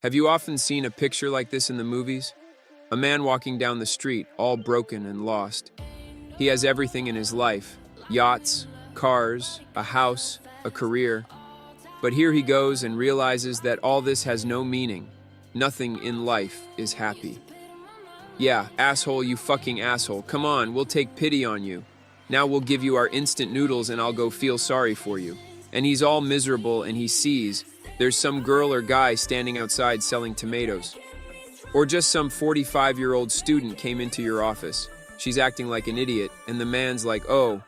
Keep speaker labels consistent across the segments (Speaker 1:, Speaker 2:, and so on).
Speaker 1: Have you often seen a picture like this in the movies? A man walking down the street, all broken and lost. He has everything in his life: yachts, cars, a house, a career. But here he goes and realizes that all this has no meaning. Nothing in life is happy. Yeah, asshole, you fucking asshole. Come on, we'll take pity on you. Now we'll give you our instant noodles and I'll go feel sorry for you. And he's all miserable and he sees there's some girl or guy standing outside selling tomatoes. Or just some 45-year-old student came into your office. She's acting like an idiot, and the man's like, oh,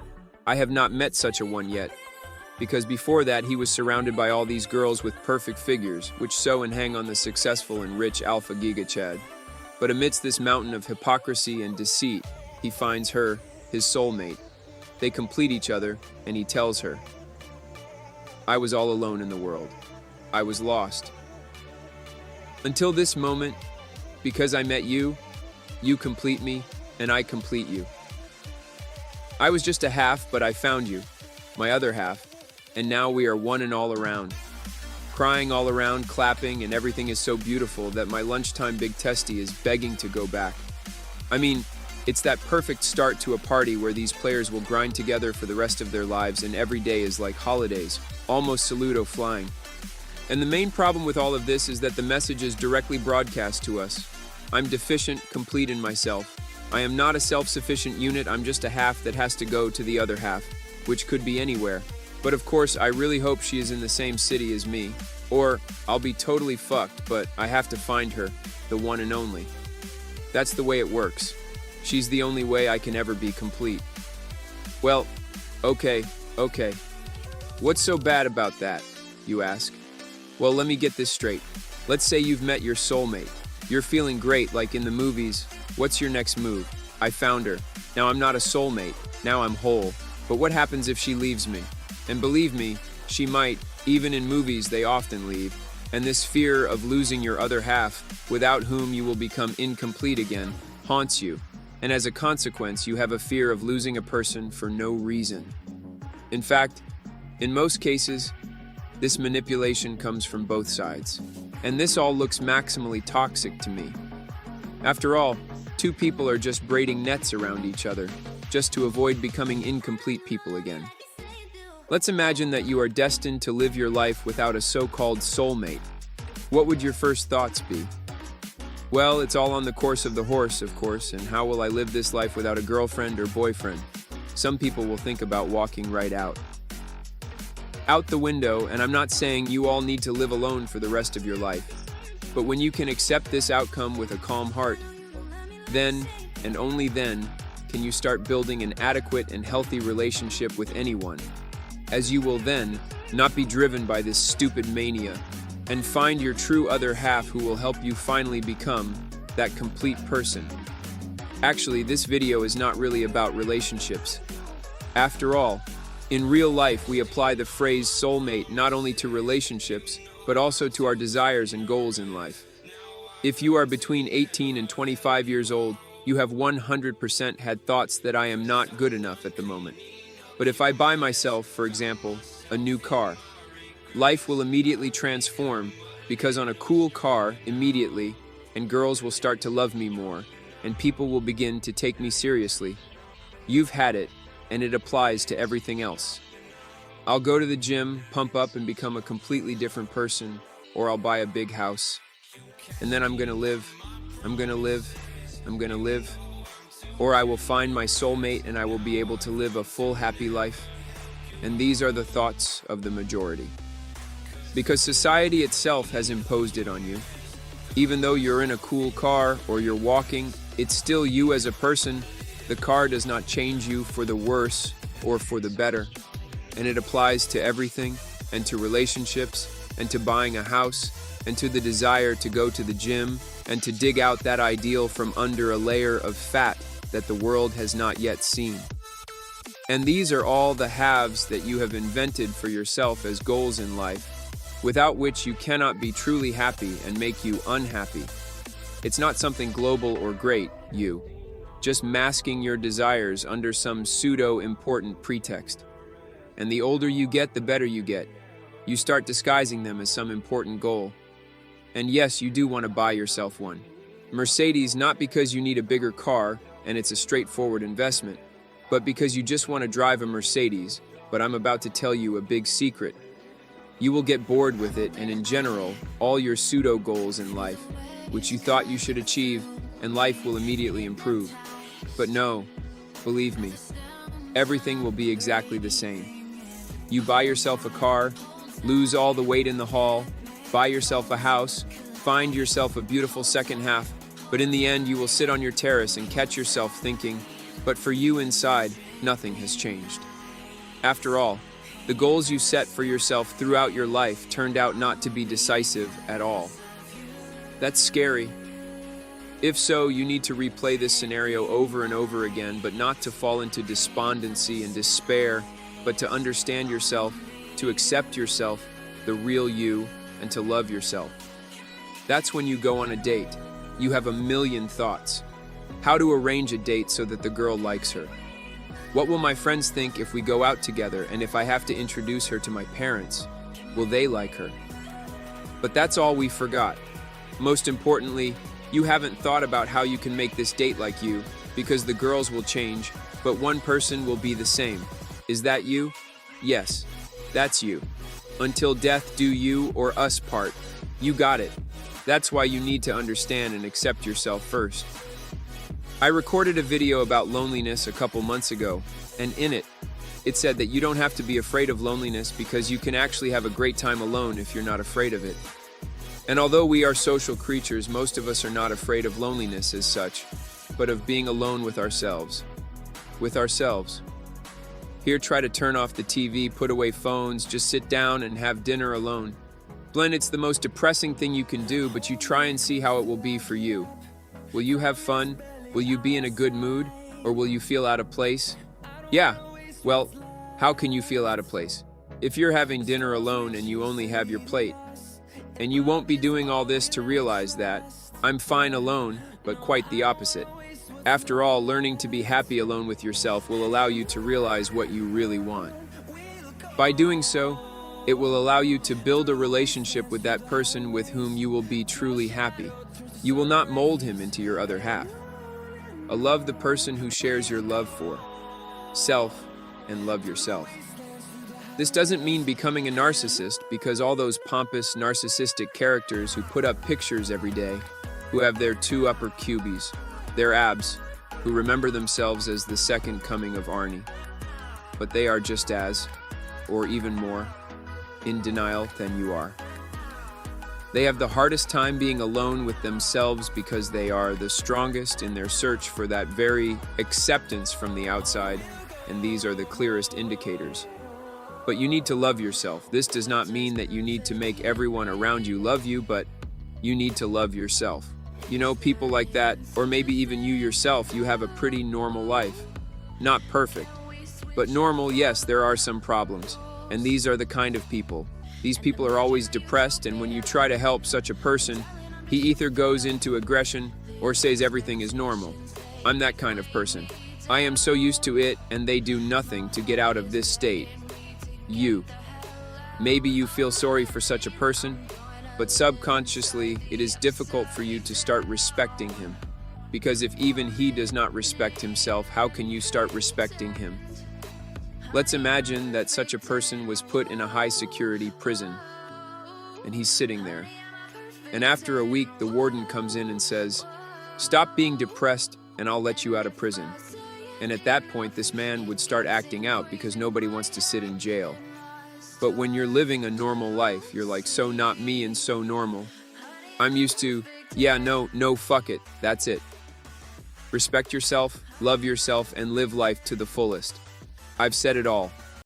Speaker 1: I have not met such a one yet. Because before that, he was surrounded by all these girls with perfect figures, which sew and hang on the successful and rich alpha giga chad. But amidst this mountain of hypocrisy and deceit, he finds her, his soulmate. They complete each other, and he tells her, I was all alone in the world. I was lost. Until this moment, because I met you, you complete me, and I complete you. I was just a half, but I found you, my other half, and now we are one and all around. Crying all around, clapping, and everything is so beautiful that my lunchtime big testy is begging to go back. I mean, it's that perfect start to a party where these players will grind together for the rest of their lives and every day is like holidays, almost saludo flying. And the main problem with all of this is that the message is directly broadcast to us. I'm deficient, complete in myself. I am not a self-sufficient unit, I'm just a half that has to go to the other half, which could be anywhere. But of course, I really hope she is in the same city as me. Or I'll be totally fucked, but I have to find her, the one and only. That's the way it works. She's the only way I can ever be complete. Well, okay. What's so bad about that, you ask? Well, let me get this straight. Let's say you've met your soulmate. You're feeling great, like in the movies. What's your next move? I found her. Now I'm not a soulmate. Now I'm whole. But what happens if she leaves me? And believe me, she might. Even in movies, they often leave. And this fear of losing your other half, without whom you will become incomplete again, haunts you. And as a consequence, you have a fear of losing a person for no reason. In fact, in most cases, this manipulation comes from both sides. And this all looks maximally toxic to me. After all, two people are just braiding nets around each other, just to avoid becoming incomplete people again. Let's imagine that you are destined to live your life without a so-called soulmate. What would your first thoughts be? Well, it's all on the course of the horse, of course, and how will I live this life without a girlfriend or boyfriend? Some people will think about walking right out. Out the window, and I'm not saying you all need to live alone for the rest of your life. But when you can accept this outcome with a calm heart, then, and only then, can you start building an adequate and healthy relationship with anyone, as you will then not be driven by this stupid mania, and find your true other half who will help you finally become that complete person. Actually, this video is not really about relationships. After all, in real life, we apply the phrase soulmate not only to relationships, but also to our desires and goals in life. If you are between 18 and 25 years old, you have 100% had thoughts that I am not good enough at the moment. But if I buy myself, for example, a new car, life will immediately transform because on a cool car, immediately, and girls will start to love me more, and people will begin to take me seriously. You've had it, and it applies to everything else. I'll go to the gym, pump up, and become a completely different person, or I'll buy a big house. And then I'm gonna live, or I will find my soulmate and I will be able to live a full, happy life. And these are the thoughts of the majority. Because society itself has imposed it on you. Even though you're in a cool car or you're walking, it's still you as a person. The car does not change you for the worse or for the better. And it applies to everything, and to relationships, and to buying a house, and to the desire to go to the gym, and to dig out that ideal from under a layer of fat that the world has not yet seen. And these are all the halves that you have invented for yourself as goals in life, without which you cannot be truly happy and make you unhappy. It's not something global or great, just masking your desires under some pseudo-important pretext. And the older you get, the better you get. You start disguising them as some important goal. And yes, you do want to buy yourself one. Mercedes, not because you need a bigger car and it's a straightforward investment, but because you just want to drive a Mercedes. But I'm about to tell you a big secret. You will get bored with it, and in general, all your pseudo goals in life, which you thought you should achieve, and life will immediately improve. But no, believe me, everything will be exactly the same. You buy yourself a car, lose all the weight in the haul, buy yourself a house, find yourself a beautiful second half, but in the end you will sit on your terrace and catch yourself thinking, but for you inside, nothing has changed. After all, the goals you set for yourself throughout your life turned out not to be decisive at all. That's scary. If so, you need to replay this scenario over and over again, but not to fall into despondency and despair, but to understand yourself, to accept yourself, the real you, and to love yourself. That's when you go on a date. You have a million thoughts. How to arrange a date so that the girl likes her. What will my friends think if we go out together, and if I have to introduce her to my parents? Will they like her? But that's all we forgot. Most importantly, you haven't thought about how you can make this date like you, because the girls will change, but one person will be the same. Is that you? Yes, that's you. Until death do you or us part. You got it. That's why you need to understand and accept yourself first. I recorded a video about loneliness a couple months ago, and in it, it said that you don't have to be afraid of loneliness because you can actually have a great time alone if you're not afraid of it. And although we are social creatures, most of us are not afraid of loneliness as such, but of being alone with ourselves. With ourselves. Here, try to turn off the TV, put away phones, just sit down and have dinner alone. Glenn, it's the most depressing thing you can do, but you try and see how it will be for you. Will you have fun? Will you be in a good mood? Or will you feel out of place? Yeah, well, how can you feel out of place? If you're having dinner alone and you only have your plate, and you won't be doing all this to realize that, I'm fine alone, but quite the opposite. After all, learning to be happy alone with yourself will allow you to realize what you really want. By doing so, it will allow you to build a relationship with that person with whom you will be truly happy. You will not mold him into your other half. Love the person who shares your love for self, and love yourself. This doesn't mean becoming a narcissist, because all those pompous, narcissistic characters who put up pictures every day, who have their two upper cubies, their abs, who remember themselves as the second coming of Arnie. But they are just as, or even more, in denial than you are. They have the hardest time being alone with themselves because they are the strongest in their search for that very acceptance from the outside, and these are the clearest indicators. But you need to love yourself. This does not mean that you need to make everyone around you love you, but you need to love yourself. You know, people like that, or maybe even you yourself, you have a pretty normal life. Not perfect, but normal. Yes, there are some problems, and these are the kind of people. These people are always depressed, and when you try to help such a person, he either goes into aggression or says everything is normal. I'm that kind of person. I am so used to it, and they do nothing to get out of this state. Maybe you feel sorry for such a person, but subconsciously, it is difficult for you to start respecting him. Because if even he does not respect himself, how can you start respecting him? Let's imagine that such a person was put in a high-security prison, and he's sitting there. And after a week, the warden comes in and says, "Stop being depressed, and I'll let you out of prison." And at that point, this man would start acting out because nobody wants to sit in jail. But when you're living a normal life, you're like, so not me and so normal. I'm used to, yeah, no, fuck it, that's it. Respect yourself, love yourself, and live life to the fullest. I've said it all.